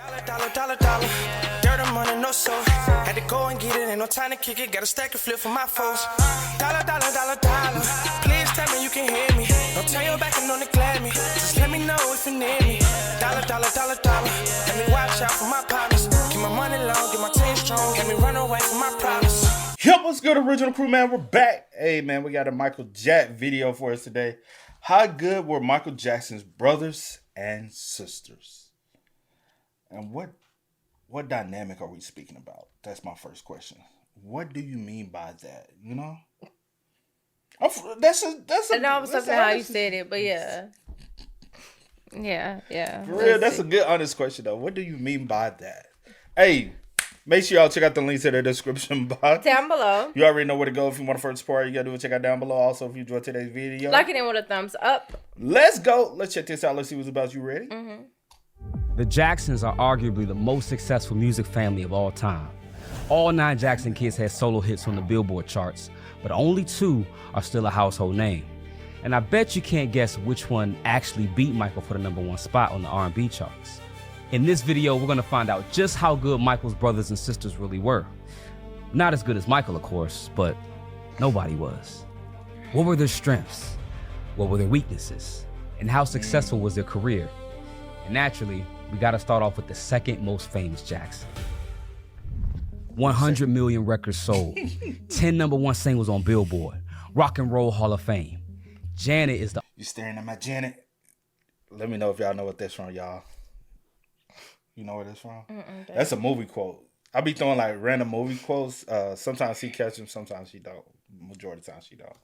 Dollar. Dirt and money, no soul. Had to go and get it, ain't no time to kick it. Got a stack and flip for my foes. Dollar. Please tell me you can hear me. Don't turn your back and don't neglect me. Just let me know if you need me. Dollar. Let me watch out for my partners. Keep my money long, get my team strong. Let me run away from my problems. Yo, what's good, original crew, man? We're back. Hey, man, we got a Michael Jack video for us today. How good were Michael Jackson's brothers and sisters? And what dynamic are we speaking about? That's my first question. What do you mean by that? You know, that's a. I know I'm something how you said it, but yeah. For real, that's a good, honest question though. What do you mean by that? Hey, make sure y'all check out the links in the description box down below. You already know where to go if you want to further support. You gotta do it. Check out down below. Also, if you enjoyed today's video, like it in with a thumbs up. Let's go. Let's check this out. Let's see what's about. You ready? Mm-hmm. The Jacksons are arguably the most successful music family of all time. All 9 Jackson kids had solo hits on the Billboard charts, but only 2 are still a household name. And I bet you can't guess which one actually beat Michael for the #1 spot on the R&B charts. In this video, we're gonna find out just how good Michael's brothers and sisters really were. Not as good as Michael, of course, but nobody was. What were their strengths? What were their weaknesses? And how successful was their career? And naturally, we gotta start off with the second most famous Jackson. 100 million records sold, 10 #1 singles on Billboard, Rock and Roll Hall of Fame. Janet is the... You staring at my Janet? Let me know if y'all know what that's from, y'all. You know where that's from? That's a movie quote. I be throwing like random movie quotes. Sometimes she catch them, sometimes she don't. Majority of the time she don't.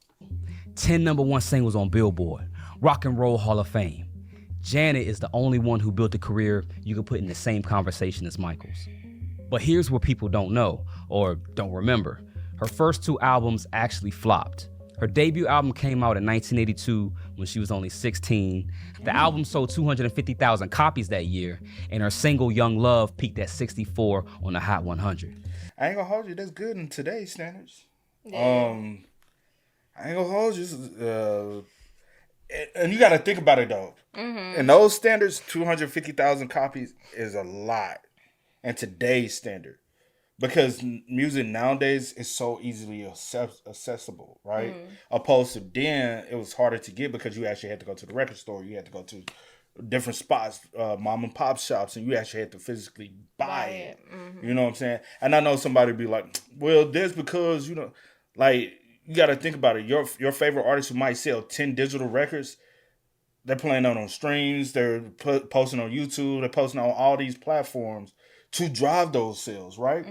10 #1 singles on Billboard, Rock and Roll Hall of Fame. Janet is the only one who built a career you could put in the same conversation as Michael's. But here's what people don't know, or don't remember. Her first 2 albums actually flopped. Her debut album came out in 1982 when she was only 16. The album sold 250,000 copies that year, and her single Young Love peaked at 64 on the Hot 100. I ain't gonna hold you, that's good in today's standards. Yeah. I ain't gonna hold you. And you got to think about it, though. Mm-hmm. In those standards, 250,000 copies is a lot in today's standard. Because music nowadays is so easily accessible, right? Opposed to then, it was harder to get because you actually had to go to the record store. You had to go to different spots, mom and pop shops, and you actually had to physically buy it. You know what I'm saying? And I know somebody be like, well, this because, you know, like... You got to think about it. Your favorite artist who might sell 10 digital records, they're playing on streams, they're posting on YouTube, they're posting on all these platforms to drive those sales, right?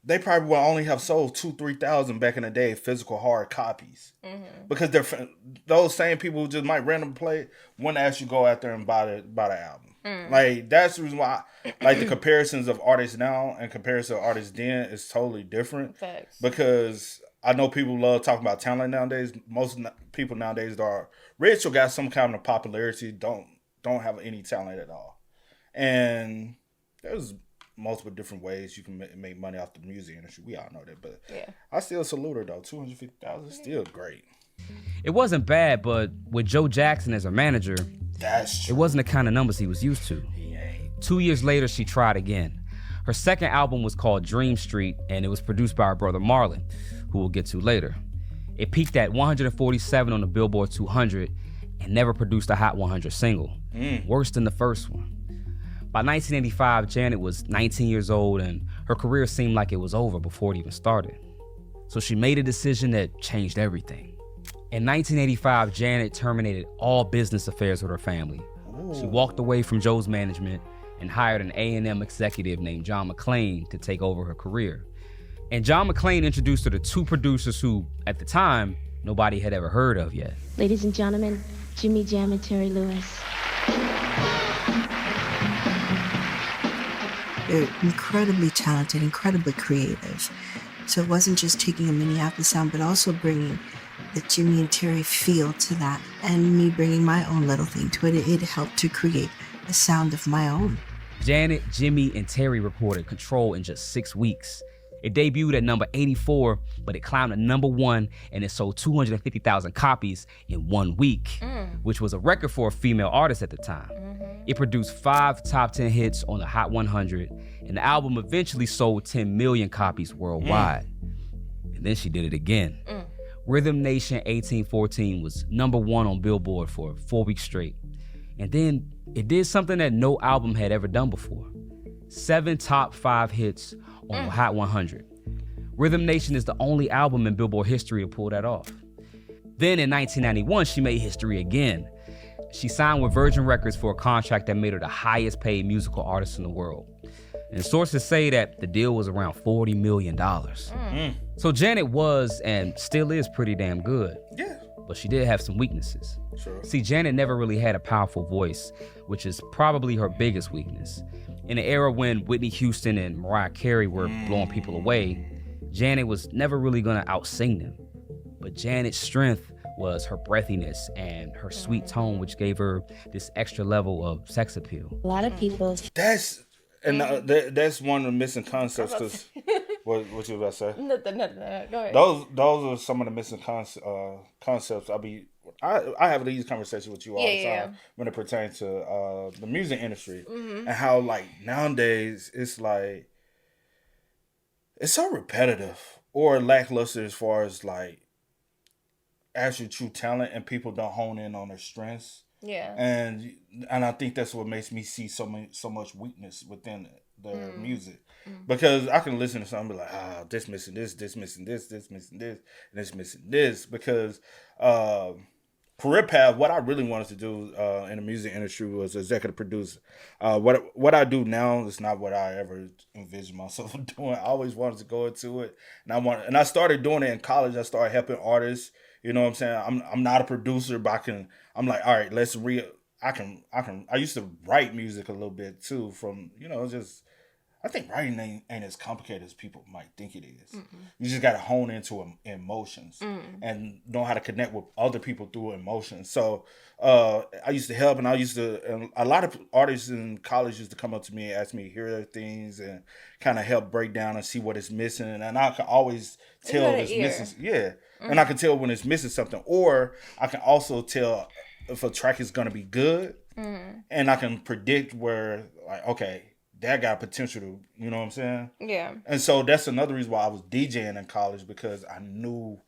They probably will only have sold 2,000-3,000 back in the day, physical hard copies. Because those same people who just might randomly play it wouldn't actually go out there and buy the album. Like, that's the reason why, like, the comparisons of artists now and comparison of artists then is totally different. Facts. Because I know people love talking about talent nowadays. Most people nowadays that are rich or got some kind of popularity don't have any talent at all. And there's multiple different ways you can make money off the music industry. We all know that. But yeah. I still salute her, though. 250,000 is still great. It wasn't bad, but with Joe Jackson as her manager, that's true. It wasn't the kind of numbers he was used to. 2 years later, she tried again. Her second album was called Dream Street, and it was produced by her brother Marlon, who we'll get to later. It peaked at 147 on the Billboard 200 and never produced a Hot 100 single, worse than the first one. By 1985, Janet was 19 years old, and her career seemed like it was over before it even started. So she made a decision that changed everything. In 1985, Janet terminated all business affairs with her family. She walked away from Joe's management and hired an A&M executive named John McClain to take over her career. And John McClain introduced her to 2 producers who, at the time, nobody had ever heard of yet. Ladies and gentlemen, Jimmy Jam and Terry Lewis. They're incredibly talented, incredibly creative. So it wasn't just taking a Minneapolis sound, but also bringing the Jimmy and Terry feel to that, and me bringing my own little thing to it. It helped to create a sound of my own. Janet, Jimmy, and Terry recorded Control in just 6 weeks, It debuted at number 84, but it climbed to number 1 and it sold 250,000 copies in 1 week, which was a record for a female artist at the time. It produced 5 top 10 hits on the Hot 100, and the album eventually sold 10 million copies worldwide. And then she did it again. Rhythm Nation 1814 was number 1 on Billboard for 4 weeks straight. And then it did something that no album had ever done before. 7 top 5 hits on the Hot 100. Rhythm Nation is the only album in Billboard history to pull that off. Then in 1991, she made history again. She signed with Virgin Records for a contract that made her the highest paid musical artist in the world. And sources say that the deal was around $40 million. So Janet was and still is pretty damn good. Yeah. But she did have some weaknesses. Sure. See, Janet never really had a powerful voice, which is probably her biggest weakness. In an era when Whitney Houston and Mariah Carey were blowing people away, Janet was never really gonna out-sing them. But Janet's strength was her breathiness and her sweet tone, which gave her this extra level of sex appeal. A lot of people. That's one of the missing concepts. Cause what you about to say? Nothing. Go ahead. Those are some of the missing concepts. I have these conversations with you all the time when it pertains to the music industry and how like nowadays it's like it's so repetitive or lackluster as far as like actual true talent, and people don't hone in on their strengths. Yeah. And I think that's what makes me see so much weakness within their music. Because I can listen to something and be like, this missing this missing this, this missing this, and this missing this. Because career path, what I really wanted to do in the music industry was executive producer. What I do now is not what I ever envisioned myself doing. I always wanted to go into it, and I started doing it in college. I started helping artists. You know what I'm saying? I'm not a producer, but I'm like, all right, I used to write music a little bit too from, just, I think writing ain't as complicated as people might think it is. You just got to hone into emotions and know how to connect with other people through emotions. So I used to help, and a lot of artists in college used to come up to me and ask me to hear their things and kind of help break down and see what is missing. And I can always tell it's missing. Yeah. And I can tell when it's missing something, or I can also tell if a track is going to be good, and I can predict where, like, okay, that got potential to, you know what I'm saying? Yeah. And so that's another reason why I was DJing in college, because I knew,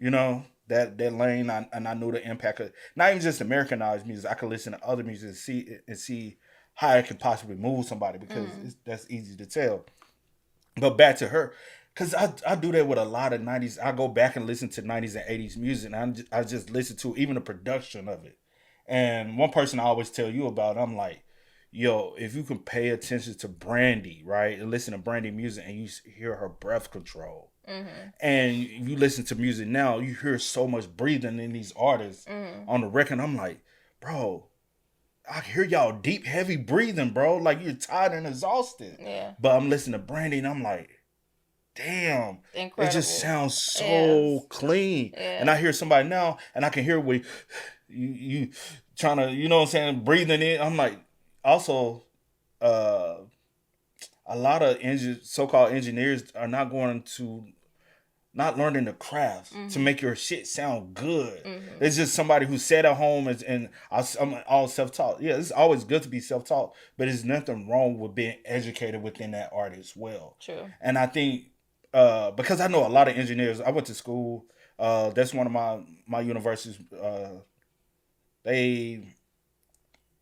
that lane, and I knew the impact of, not even just Americanized music. I could listen to other music and see how it could possibly move somebody, because that's easy to tell. But back to her. Because I do that with a lot of 90s. I go back and listen to 90s and 80s music, and I just listen to even the production of it. And one person I always tell you about, I'm like, yo, if you can pay attention to Brandy, right, and listen to Brandy music, and you hear her breath control, and you listen to music now, you hear so much breathing in these artists on the record. I'm like, bro, I hear y'all deep, heavy breathing, bro. Like, you're tired and exhausted. Yeah. But I'm listening to Brandy, and I'm like, damn, incredible. It just sounds so clean. Yeah. And I hear somebody now, and I can hear what you trying to, you know what I'm saying, breathing in. I'm like, also, a lot of so-called engineers are not learning the craft to make your shit sound good. It's just somebody who sat at home and I'm all self-taught. Yeah, it's always good to be self-taught, but there's nothing wrong with being educated within that art as well. True. And I think, because I know a lot of engineers. I went to school. That's one of my universities. They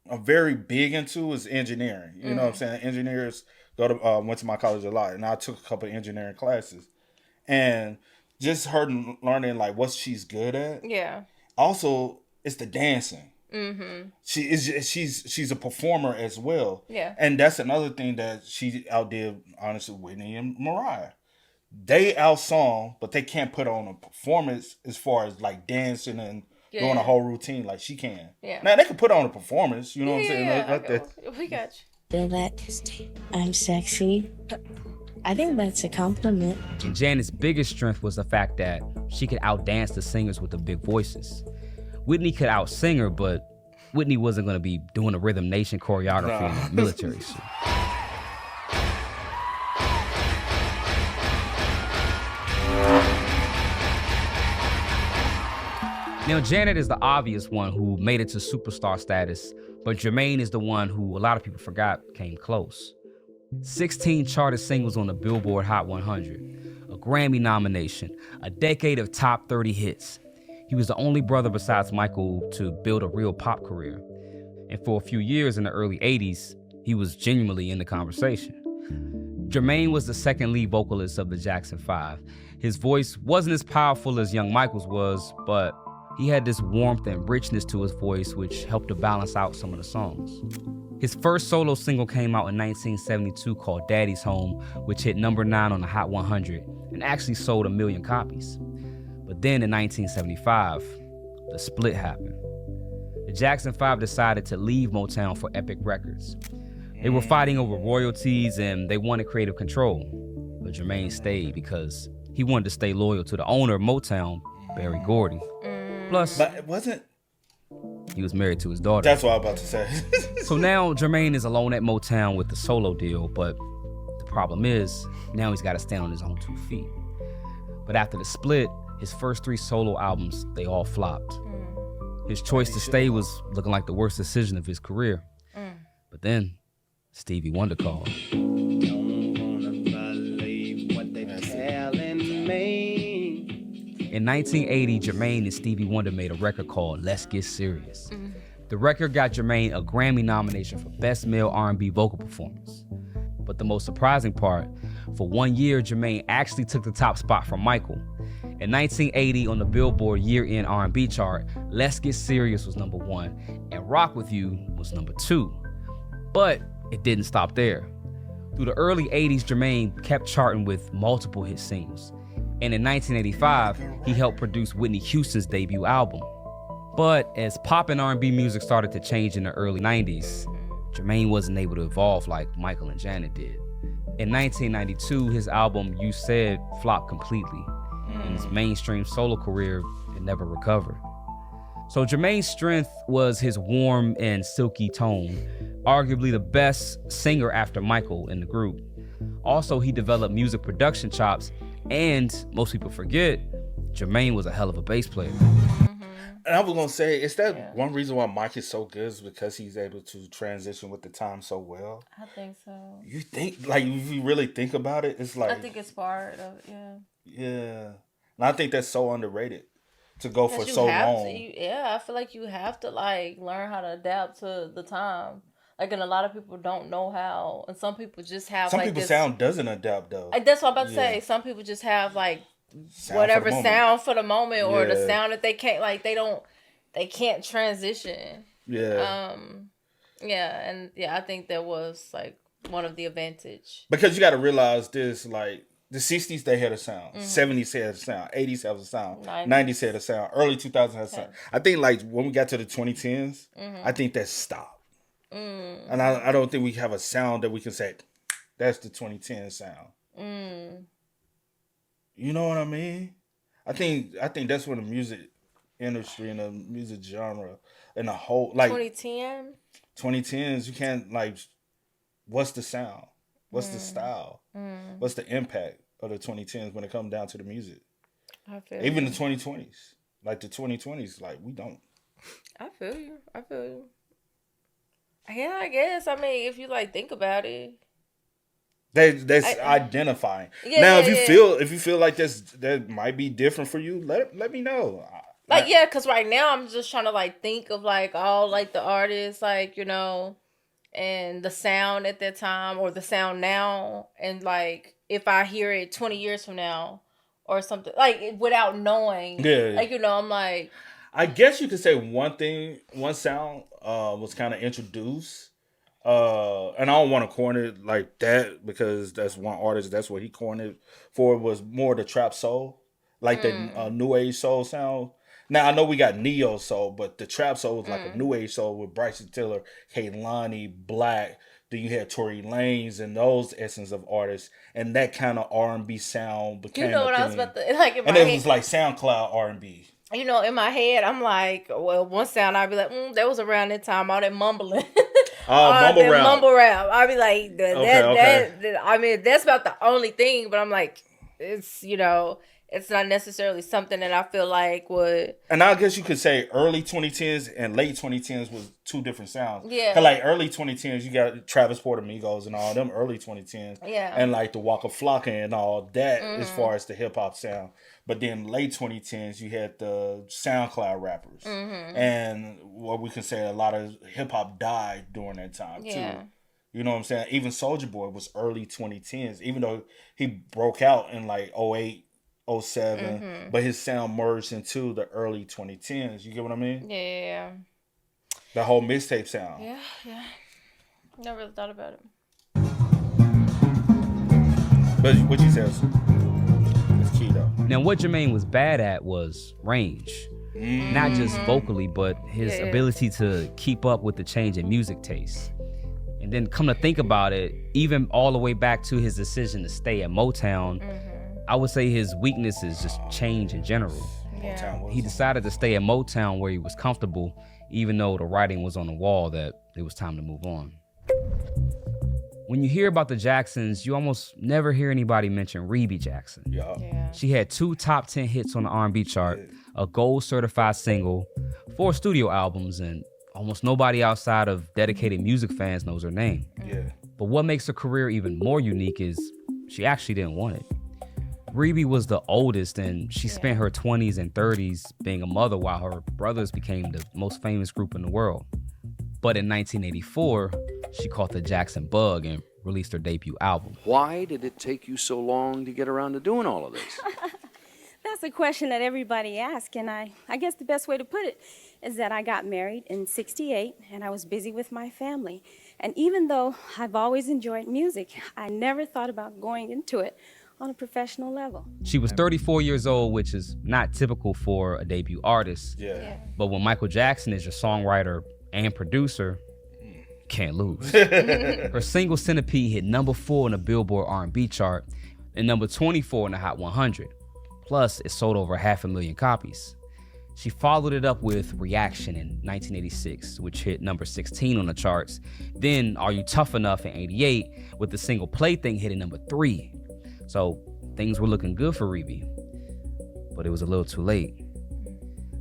are very big into is engineering. You know what I'm saying? Engineers went to my college a lot, and I took a couple of engineering classes, and just learning like what she's good at. Yeah. Also, it's the dancing. She's a performer as well. Yeah. And that's another thing that she outdid, honestly, Whitney and Mariah. They outsong, but they can't put on a performance as far as like dancing and doing a whole routine like she can. Yeah. Now they can put on a performance, you know what I'm saying? We got you. Feel that I'm sexy. I think that's a compliment. And Janet's biggest strength was the fact that she could outdance the singers with the big voices. Whitney could outsing her, but Whitney wasn't going to be doing a Rhythm Nation choreography in a military suit. Now, Janet is the obvious one who made it to superstar status, but Jermaine is the one who a lot of people forgot came close. 16 charted singles on the Billboard Hot 100, a Grammy nomination, a decade of top 30 hits. He was the only brother besides Michael to build a real pop career. And for a few years in the early 80s, he was genuinely in the conversation. Jermaine was the second lead vocalist of the Jackson 5. His voice wasn't as powerful as young Michael's was, but he had this warmth and richness to his voice which helped to balance out some of the songs. His first solo single came out in 1972 called Daddy's Home, which hit number 9 on the Hot 100 and actually sold 1 million copies. But then in 1975, the split happened. The Jackson 5 decided to leave Motown for Epic Records. They were fighting over royalties and they wanted creative control. But Jermaine stayed because he wanted to stay loyal to the owner of Motown, Berry Gordy. Plus, But it wasn't. he was married to his daughter. That's what I was about to say. So now Jermaine is alone at Motown with the solo deal, but the problem is now he's got to stand on his own 2 feet. But after the split, his first 3 solo albums, they all flopped. His choice to stay was looking like the worst decision of his career. But then Stevie Wonder called. In 1980, Jermaine and Stevie Wonder made a record called Let's Get Serious. The record got Jermaine a Grammy nomination for Best Male R&B Vocal Performance. But the most surprising part, for 1 year, Jermaine actually took the top spot from Michael. In 1980, on the Billboard year-end R&B chart, Let's Get Serious was number 1, and Rock With You was number 2. But it didn't stop there. Through the early 80s, Jermaine kept charting with multiple hit singles. And in 1985, he helped produce Whitney Houston's debut album. But as pop and R&B music started to change in the early 90s, Jermaine wasn't able to evolve like Michael and Janet did. In 1992, his album You Said flopped completely, and his mainstream solo career had never recovered. So Jermaine's strength was his warm and silky tone, arguably the best singer after Michael in the group. Also, he developed music production chops, and most people forget, Jermaine was a hell of a bass player. And I was gonna say, is that one reason why Mike is so good is because he's able to transition with the time so well? I think so. You think, like, if you really think about it, it's like I think it's part of yeah. And I think that's so underrated to go for you so have long. I feel like you have to like learn how to adapt to the time. Like, and a lot of people don't know how, and some people just have Some like people's this, sound doesn't adapt though. That's what I'm about to say. Some people just have like Sound whatever for the moment. sound for the moment, or the Yeah. sound that they can't they can't transition. Yeah. I think that was like one of the advantage. Because you got to realize this, like, the 60s, they had a sound. 70s had a sound. 80s had a sound. 90s had a sound. Early 2000s had a sound. I think, like, when we got to the 2010s, I think that stopped. And I don't think we have a sound that we can say, that's the 2010 sound. You know what I mean? I think that's when the music industry and the music genre and the whole, like, 2010s, you can't, like, what's the sound? What's the style? What's the impact of the 2010s when it comes down to the music? I feel Even you. the 2020s. Like, the 2020s, like, we don't. I feel you. Yeah, I guess. I mean, if you like think about it. That's identifying. Yeah, now, yeah, if you feel like that might be different for you, let me know. Like, yeah, because right now I'm just trying to like think of like all like the artists, like, you know, and the sound at that time or the sound now, and like if I hear it 20 years from now or something, like without knowing, like, you know, I'm like, I guess you could say one sound was kind of introduced, and I don't want to corner it like that because that's one artist, that's what he cornered for, was more the trap soul, like the new age soul sound. Now, I know we got neo soul, but the trap soul was like a new age soul with Bryson Tiller, Kehlani, Black. Then you had Tory Lanez and those essence of artists, and that kind of R&B sound became. you know a what thing. I was about to like in my And it head, was like SoundCloud R&B. you know, in my head, I'm like, well, one sound I'd be like, that was around that time, all that mumbling. Mumble rap. Mumble rap. I'd be like, Okay. that, I mean, that's about the only thing, but I'm like, it's, you know, it's not necessarily something that I feel like would. And I guess you could say early 2010s and late 2010s was two different sounds. Yeah. 'Cause like early 2010s, you got Travis Porter, Migos, and all them early 2010s. Yeah. And like the Waka Flocka and all that as far as the hip hop sound. But then late 2010s, you had the SoundCloud rappers. And what we can say, a lot of hip hop died during that time too. You know what I'm saying? Even Soulja Boy was early 2010s, even though he broke out in like 08, 07, but his sound merged into the early 2010s. You get what I mean? Yeah. The whole mixtape sound. Yeah. Never really thought about it. But what you said is key though. Now, what Jermaine was bad at was range. Not just vocally, but his ability to keep up with the change in music taste. And then come to think about it, even all the way back to his decision to stay at Motown, I would say his weakness is just change in general. Yeah. He decided to stay at Motown where he was comfortable, even though the writing was on the wall that it was time to move on. When you hear about the Jacksons, you almost never hear anybody mention Rebbie Jackson. Yeah. She had 2 top 10 hits on the R&B chart, a gold certified single, 4 studio albums, and almost nobody outside of dedicated music fans knows her name. Yeah. But what makes her career even more unique is she actually didn't want it. Rebbie was the oldest, and she spent her 20s and 30s being a mother while her brothers became the most famous group in the world. But in 1984, she caught the Jackson bug and released her debut album. Why did it take you so long to get around to doing all of this? That's a question that everybody asks, and I guess the best way to put it is that I got married in '68, and I was busy with my family. And even though I've always enjoyed music, I never thought about going into it on a professional level. She was 34 years old, which is not typical for a debut artist. Yeah. But when Michael Jackson is your songwriter and producer, can't lose. Her single Centipede hit number 4 on the Billboard R&B chart and number 24 in the Hot 100. Plus, it sold over 500,000 copies. She followed it up with Reaction in 1986, which hit number 16 on the charts. Then Are You Tough Enough in 88, with the single Plaything hitting number 3. So things were looking good for Rebbie, but it was a little too late.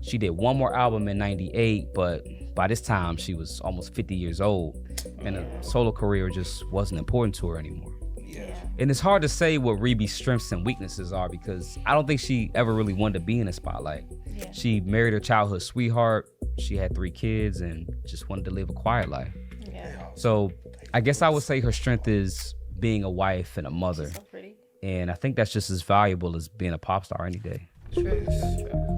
She did one more album in 98, but by this time she was almost 50 years old, and a solo career just wasn't important to her anymore. And it's hard to say what Rebbie's strengths and weaknesses are because I don't think she ever really wanted to be in the spotlight. She married her childhood sweetheart, she had 3 kids, and just wanted to live a quiet life. So I guess I would say her strength is being a wife and a mother. So pretty. And I think that's just as valuable as being a pop star any day. True.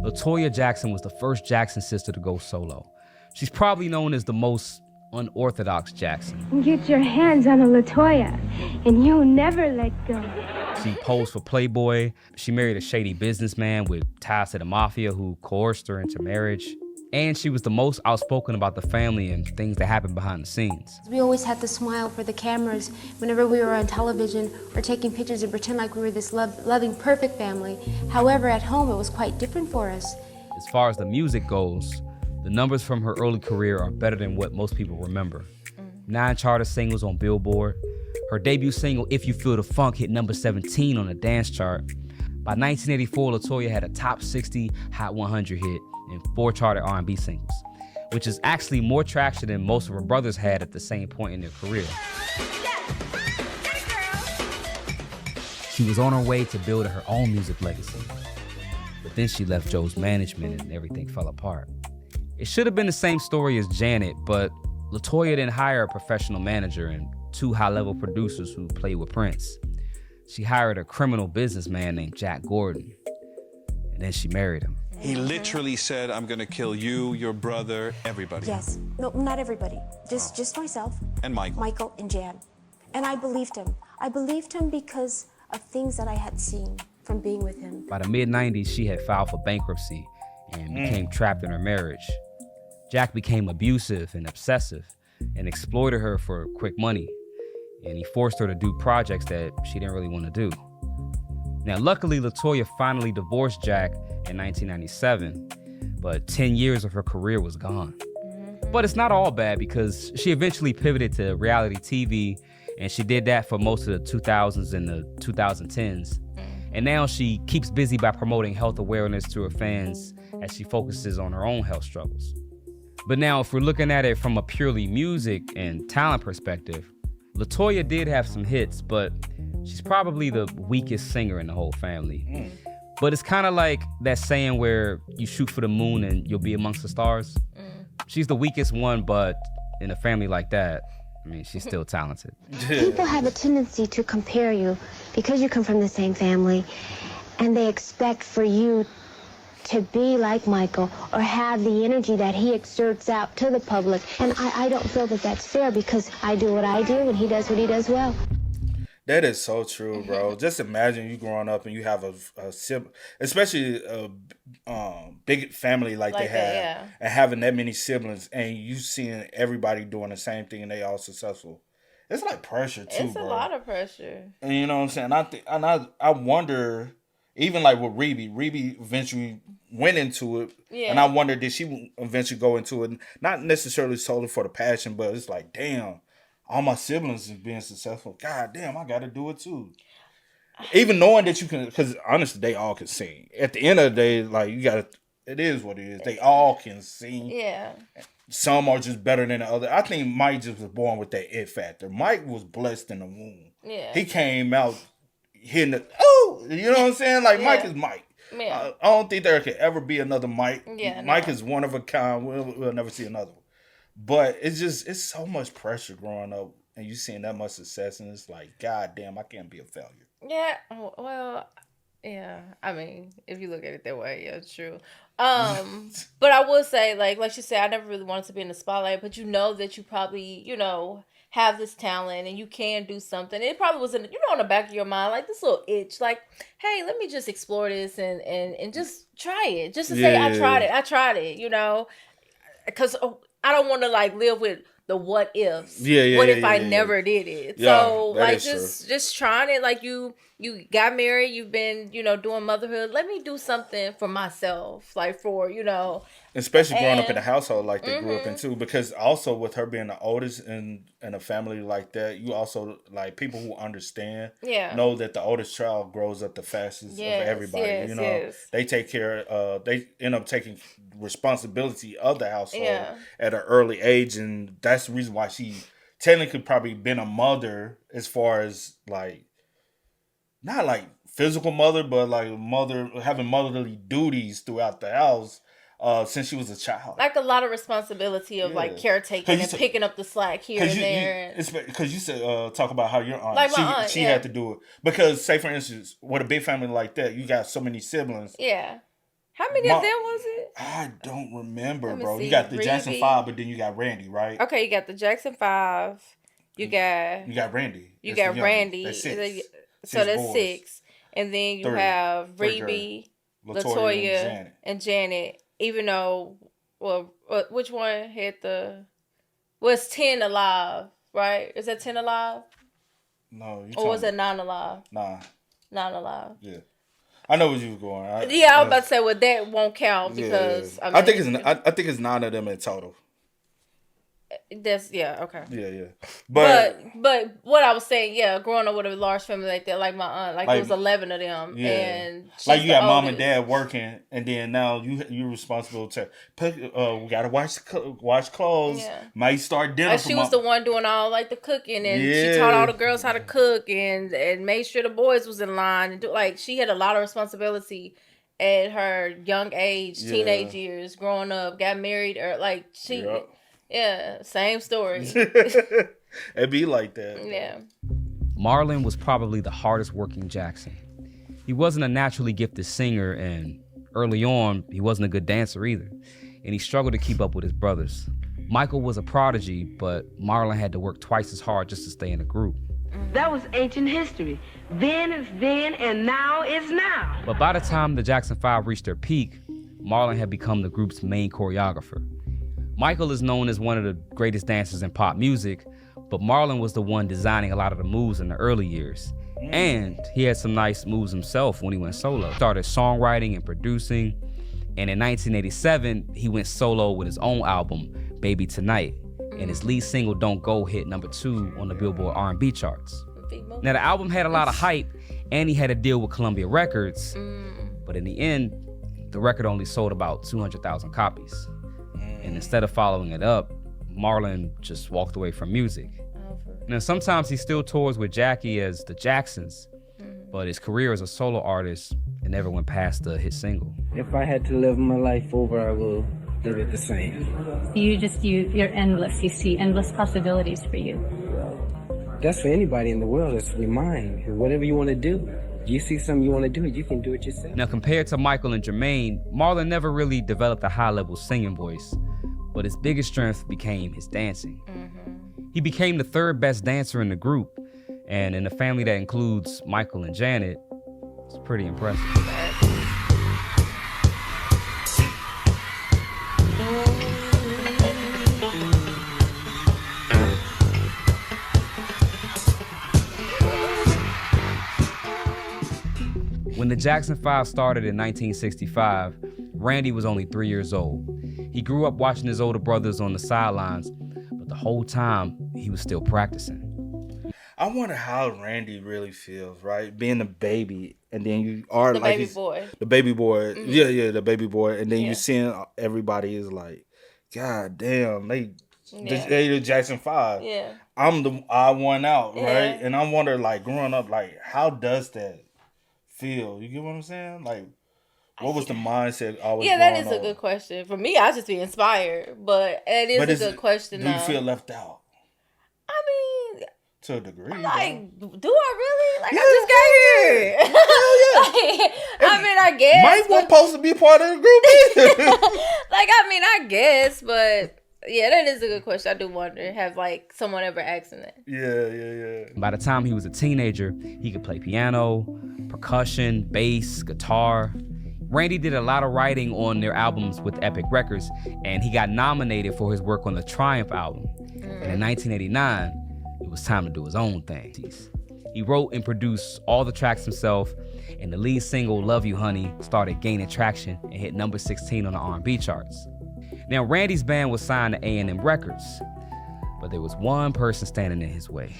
Toya Jackson was the first Jackson sister to go solo. She's probably known as the most unorthodox Jackson. Get your hands on a LaToya, and you'll never let go. She posed for Playboy. She married a shady businessman with ties to the mafia who coerced her into marriage. And she was the most outspoken about the family and things that happened behind the scenes. We always had to smile for the cameras whenever we were on television or taking pictures and pretend like we were this loving, perfect family. However, at home, it was quite different for us. As far as the music goes, the numbers from her early career are better than what most people remember. 9 charter singles on Billboard. Her debut single, If You Feel the Funk, hit number 17 on the dance chart. By 1984, LaToya had a top 60 Hot 100 hit and 4 charted R&B singles, which is actually more traction than most of her brothers had at the same point in their career. She was on her way to building her own music legacy, but then she left Joe's management and everything fell apart. It should have been the same story as Janet, but LaToya didn't hire a professional manager and 2 high-level producers who played with Prince. She hired a criminal businessman named Jack Gordon, and then she married him. He literally said, I'm gonna kill you, your brother, everybody. Yes. No, not everybody. Just myself. And Michael. Michael and Jan. And I believed him. I believed him because of things that I had seen from being with him. By the mid-90s, she had filed for bankruptcy and became trapped in her marriage. Jack became abusive and obsessive and exploited her for quick money. And he forced her to do projects that she didn't really want to do. Now, luckily, LaToya finally divorced Jack in 1997, but 10 years of her career was gone. But it's not all bad because she eventually pivoted to reality TV, and she did that for most of the 2000s and the 2010s. And now she keeps busy by promoting health awareness to her fans as she focuses on her own health struggles. But now, if we're looking at it from a purely music and talent perspective, LaToya did have some hits, but she's probably the weakest singer in the whole family. But it's kind of like that saying where you shoot for the moon and you'll be amongst the stars. She's the weakest one, but in a family like that, I mean, she's still talented. People have a tendency to compare you because you come from the same family, and they expect for you to be like Michael or have the energy that he exerts out to the public. And I don't feel that that's fair because I do what I do and he does what he does well. That is so true, bro. Just imagine you growing up and you have a sibling, especially a big family like they have, and having that many siblings, and you seeing everybody doing the same thing and they all successful. It's like pressure too, It's a lot of pressure. And you know what I'm saying? I wonder, even like with Rebbie eventually went into it, and I wonder, did she eventually go into it? Not necessarily solely for the passion, but it's like, damn. All my siblings is being successful. God damn, I got to do it too. Even knowing that you can, because honestly, they all can sing. At the end of the day, like you got to, it is what it is. They all can sing. Yeah. Some are just better than the other. I think Mike just was born with that it factor. Mike was blessed in the womb. Yeah. He came out hitting it. Oh, you know what I'm saying? Like Mike is Mike. Yeah. I don't think there could ever be another Mike. Yeah, Mike is one of a kind. We'll never see another one. But it's so much pressure growing up and you seeing that much success and it's like, God damn, I can't be a failure. Yeah, well, yeah. I mean, if you look at it that way, yeah, it's true. But I would say, like you said, I never really wanted to be in the spotlight, but you know that you probably, have this talent and you can do something. It probably was in the back of your mind, like this little itch, like, hey, let me just explore this and just try it. Just to say, I tried it, because I don't want to live with the what ifs. What if I never did it? So just trying it. You got married, you've been doing motherhood. Let me do something for myself, especially growing up in a household like they grew up in too. Because also with her being the oldest in a family like that, you also people who understand know that the oldest child grows up the fastest of everybody. They take care. They end up taking responsibility of the household at an early age, and that's the reason why she technically probably been a mother as far as not like physical mother, but mother having motherly duties throughout the house since she was a child. Like a lot of responsibility of caretaking and picking up the slack here and there. Because you said talk about how your aunt, she had to do it. Because say for instance, with a big family like that, you got so many siblings. Yeah. How many of them was it? I don't remember, bro. You got the Jackson 5, but then you got Randy, right? Okay, you got the Jackson 5. You got Randy. You got Randy. That's 6. So that's 6. And then you have Rebbie, LaToya, and Janet. Even though, which one had it's 10 alive, right? Is that 10 alive? No. Or was it 9 alive? Nah. 9 alive. Yeah. I know where you was going. I was about to say, that won't count because I think it's 9 of them in total. That's okay. Yeah. But what I was saying, growing up with a large family like that, like my aunt, it was 11 of them, and you got mom and dad working, and then now you're responsible to pick. We gotta wash clothes. Yeah. Might start dinner. She was the one doing all the cooking, and she taught all the girls how to cook, and made sure the boys was in line, and she had a lot of responsibility at her young age, teenage years, growing up, got married, or she. Yep. Yeah, same story. It be like that. Yeah. Marlon was probably the hardest working Jackson. He wasn't a naturally gifted singer, and early on, he wasn't a good dancer either. And he struggled to keep up with his brothers. Michael was a prodigy, but Marlon had to work twice as hard just to stay in the group. That was ancient history. Then is then, and now is now. But by the time the Jackson 5 reached their peak, Marlon had become the group's main choreographer. Michael is known as one of the greatest dancers in pop music, but Marlon was the one designing a lot of the moves in the early years. And he had some nice moves himself when he went solo. Started songwriting and producing, and in 1987, he went solo with his own album, Baby Tonight, and his lead single, Don't Go, hit number 2 on the Billboard R&B charts. Now, the album had a lot of hype, And he had a deal with Columbia Records, but in the end, the record only sold about 200,000 copies. And instead of following it up, Marlon just walked away from music. Now, sometimes he still tours with Jackie as the Jacksons, but his career as a solo artist, it never went past the hit single. If I had to live my life over, I will live it the same. You're endless. You see endless possibilities for you. That's for anybody in the world. That's your mind. Whatever you want to do, you see something you want to do, you can do it yourself. Now, compared to Michael and Jermaine, Marlon never really developed a high-level singing voice, but his biggest strength became his dancing. He became the third best dancer in the group, and in a family that includes Michael and Janet, it's pretty impressive. When the Jackson 5 started in 1965, Randy was only 3 years old. He grew up watching his older brothers on the sidelines, but the whole time he was still practicing. I wonder how Randy really feels, right? Being the baby, and then you are the like baby boy. The baby boy. Mm-hmm. Yeah, the baby boy. And then you seeing everybody is like, God damn, they the Jackson 5. Yeah. I'm the odd one out, right? And I wonder, like, growing up, like, how does that feel? You get what I'm saying? Like, what was the mindset always? Yeah, that is a good question. For me, I just be inspired, but it is a good question. Do you feel left out? I mean, to a degree. Like, do I really? Like, I just got here. I mean, I guess. Mike wasn't supposed to be part of the group either. Like, I mean, I guess, but yeah, that is a good question. I do wonder, have like someone ever asked him that? Yeah. By the time he was a teenager, he could play piano, percussion, bass, guitar. Randy did a lot of writing on their albums with Epic Records, and he got nominated for his work on the Triumph album. And in 1989, it was time to do his own thing. He wrote and produced all the tracks himself, and the lead single, Love You Honey, started gaining traction and hit number 16 on the R&B charts. Now, Randy's band was signed to A&M Records, but there was one person standing in his way.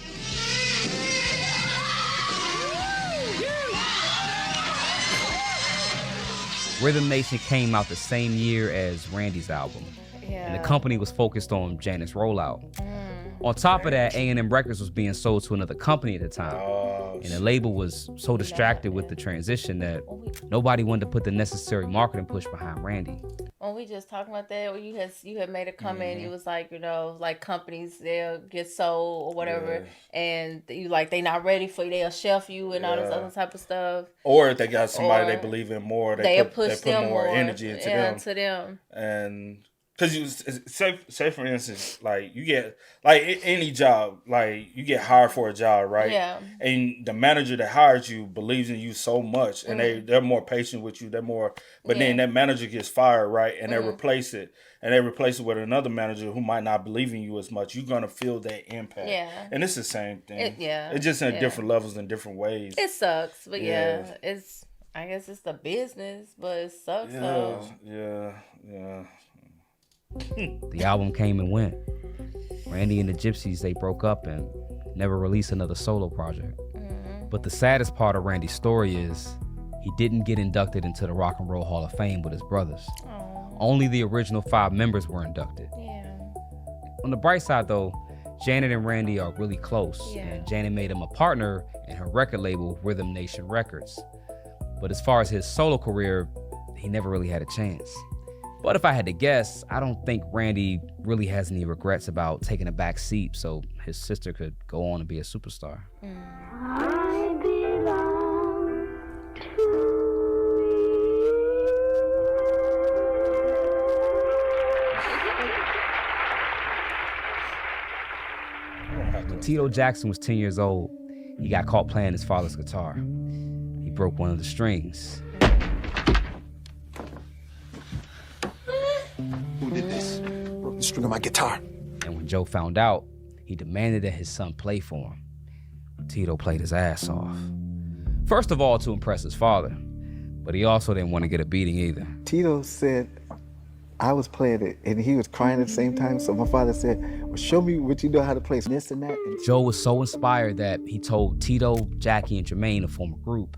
Rhythm Nation came out the same year as Randy's album, and the company was focused on Janet's rollout. On top of that, A&M Records was being sold to another company at the time, and the label was so distracted with the transition that nobody wanted to put the necessary marketing push behind Randy. When we just talking about that, you had made a comment. You was like, like companies, they'll get sold or whatever, and you like they not ready for you. They'll shelf you and all this other type of stuff. Or if they got somebody they believe in more, they put more energy into them. And because you say for instance, like you get like any job, like you get hired for a job, right? Yeah. And the manager that hires you believes in you so much, and they're more patient with you. They're more, but then that manager gets fired, right? And they replace it, with another manager who might not believe in you as much. You're gonna feel that impact. Yeah. And it's the same thing. It's just in different levels and different ways. It sucks, but it's I guess it's the business, but it sucks. Yeah. The album came and went. Randy and the Gypsies, they broke up and never released another solo project. But the saddest part of Randy's story is he didn't get inducted into the Rock and Roll Hall of Fame with his brothers. Only the original 5 members were inducted. On the bright side though, Janet and Randy are really close, and Janet made him a partner in her record label, Rhythm Nation Records. But as far as his solo career, he never really had a chance. But if I had to guess, I don't think Randy really has any regrets about taking a back seat so his sister could go on and be a superstar. I belong When Tito Jackson was 10 years old, he got caught playing his father's guitar. He broke one of the strings. Who did this? Broke the string of my guitar. And when Joe found out, he demanded that his son play for him. Tito played his ass off. First of all, to impress his father, but he also didn't want to get a beating either. Tito said I was playing it, and he was crying at the same time. So my father said, well, show me what you know how to play this and that. And Joe was so inspired that he told Tito, Jackie, and Jermaine to form a group.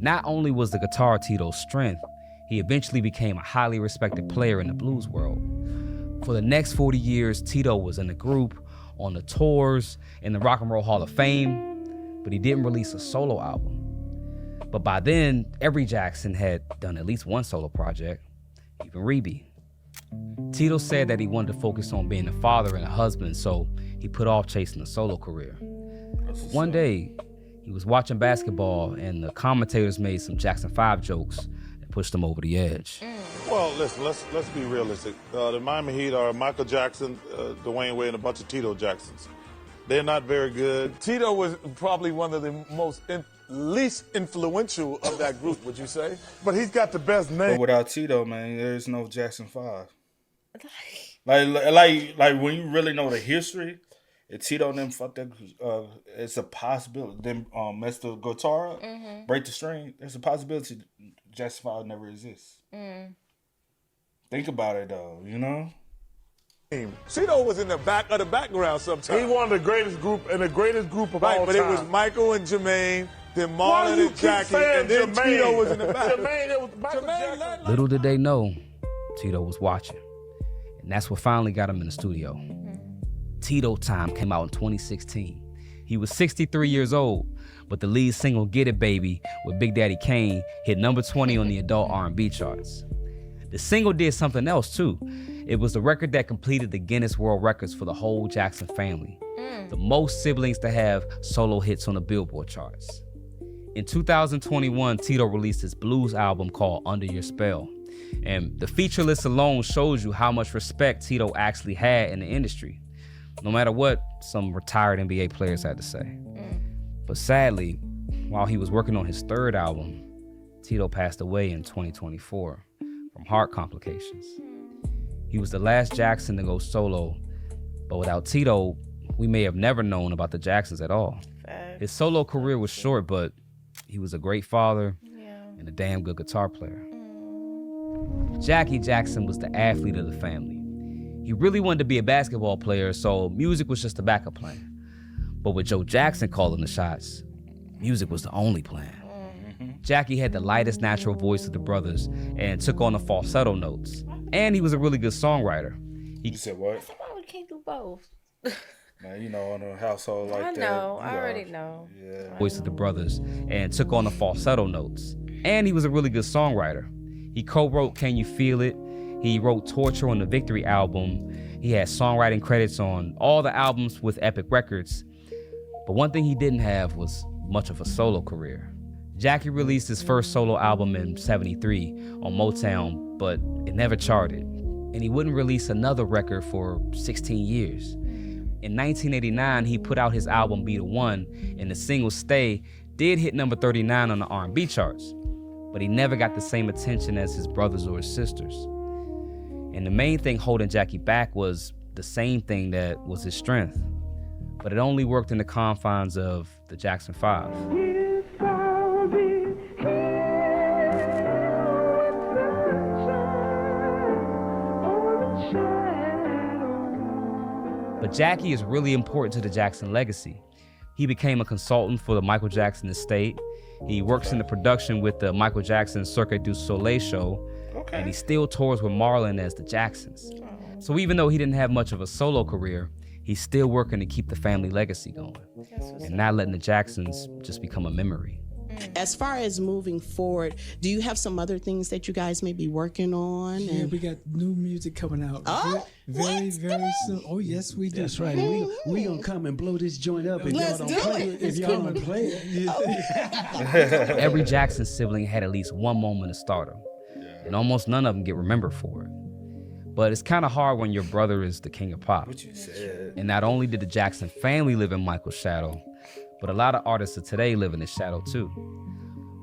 Not only was the guitar Tito's strength, he eventually became a highly respected player in the blues world. For the next 40 years, Tito was in the group, on the tours, in the Rock and Roll Hall of Fame, but he didn't release a solo album. But by then, every Jackson had done at least one solo project, even Rebbie. Tito said that he wanted to focus on being a father and a husband, so he put off chasing a solo career. One day, he was watching basketball and the commentators made some Jackson 5 jokes that pushed him over the edge. Well, listen, let's be realistic. The Miami Heat are Michael Jackson, Dwayne Wade, and a bunch of Tito Jacksons. They're not very good. Tito was probably one of the least influential of that group, would you say? But he's got the best name. But without Tito, man, there's no Jackson 5. Like when you really know the history, if Tito and them fucked up, it's a possibility. Them mess the guitar up, break the string. There's a possibility Jackson 5 never exists. Think about it though, you know. Tito was in the back of the background sometimes. He one of the greatest group of all time. But it was Michael and Jermaine, then Marlon and Jackie, and then Jermaine? Tito was in the back. Jermaine, it was Michael Jackson. Little did they know, Tito was watching. And that's what finally got him in the studio. Tito Time came out in 2016. He was 63 years old, but the lead single Get It Baby with Big Daddy Kane hit number 20 on the adult R&B charts. The single did something else too. It was the record that completed the Guinness World Records for the whole Jackson family. The most siblings to have solo hits on the Billboard charts. In 2021, Tito released his blues album called Under Your Spell. And the feature list alone shows you how much respect Tito actually had in the industry, no matter what some retired NBA players had to say. But sadly, while he was working on his third album, Tito passed away in 2024 from heart complications. He was the last Jackson to go solo, but without Tito, we may have never known about the Jacksons at all. His solo career was short, but he was a great father and a damn good guitar player. Jackie Jackson was the athlete of the family. He really wanted to be a basketball player, so music was just a backup plan. But with Joe Jackson calling the shots, music was the only plan. Jackie had the lightest natural voice of the brothers and took on the falsetto notes. And he was a really good songwriter. You said what? We can't do both. Man, you know, in a household like that. I already know. Yeah. Voice of the brothers and took on the falsetto notes. And he was a really good songwriter. He co-wrote Can You Feel It? He wrote Torture on the Victory album. He had songwriting credits on all the albums with Epic Records. But one thing he didn't have was much of a solo career. Jackie released his first solo album in '73 on Motown, but it never charted. And he wouldn't release another record for 16 years. In 1989, he put out his album Be The One, and the single Stay did hit number 39 on the R&B charts. But he never got the same attention as his brothers or his sisters. And the main thing holding Jackie back was the same thing that was his strength. But it only worked in the confines of the Jackson 5. But Jackie is really important to the Jackson legacy. He became a consultant for the Michael Jackson estate. He works in the production with the Michael Jackson Cirque du Soleil show. Okay. And he still tours with Marlon as the Jacksons. So even though he didn't have much of a solo career, he's still working to keep the family legacy going and not letting the Jacksons just become a memory. As far as moving forward, do you have some other things that you guys may be working on? Yeah, we got new music coming out very soon. Oh, yes, we do. That's right. We gonna come and blow this joint up if y'all don't play it. If y'all don't play it. Every Jackson sibling had at least one moment of stardom, and almost none of them get remembered for it. But it's kind of hard when your brother is the king of pop. What you said. And not only did the Jackson family live in Michael's shadow, but a lot of artists of today live in his shadow too.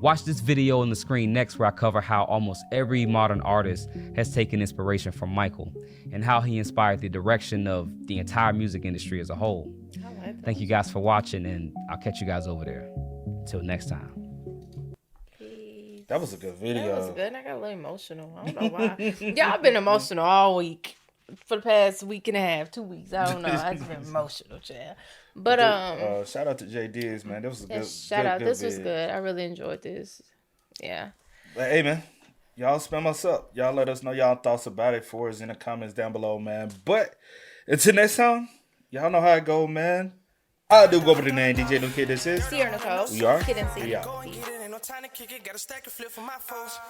Watch this video on the screen next where I cover how almost every modern artist has taken inspiration from Michael and how he inspired the direction of the entire music industry as a whole. Thank you guys for watching, and I'll catch you guys over there. Until next time. That was a good video. That was good. And I got a little emotional. I don't know why. Y'all been emotional all week. For the past week and a half, 2 weeks. I don't know. I've just been emotional, child. But shout out to J Diggs, man. That was a good shout out. Good this was good. I really enjoyed this. Yeah. But hey, man, y'all spam us up. Y'all let us know y'all thoughts about it for us in the comments down below, man. But until next time, y'all know how it go, man. I do go by the name DJ No Kid. This is Sierra Nicole. We are. Kid and C. We are. Peace. No time to kick it, got a stack of flip for my folks.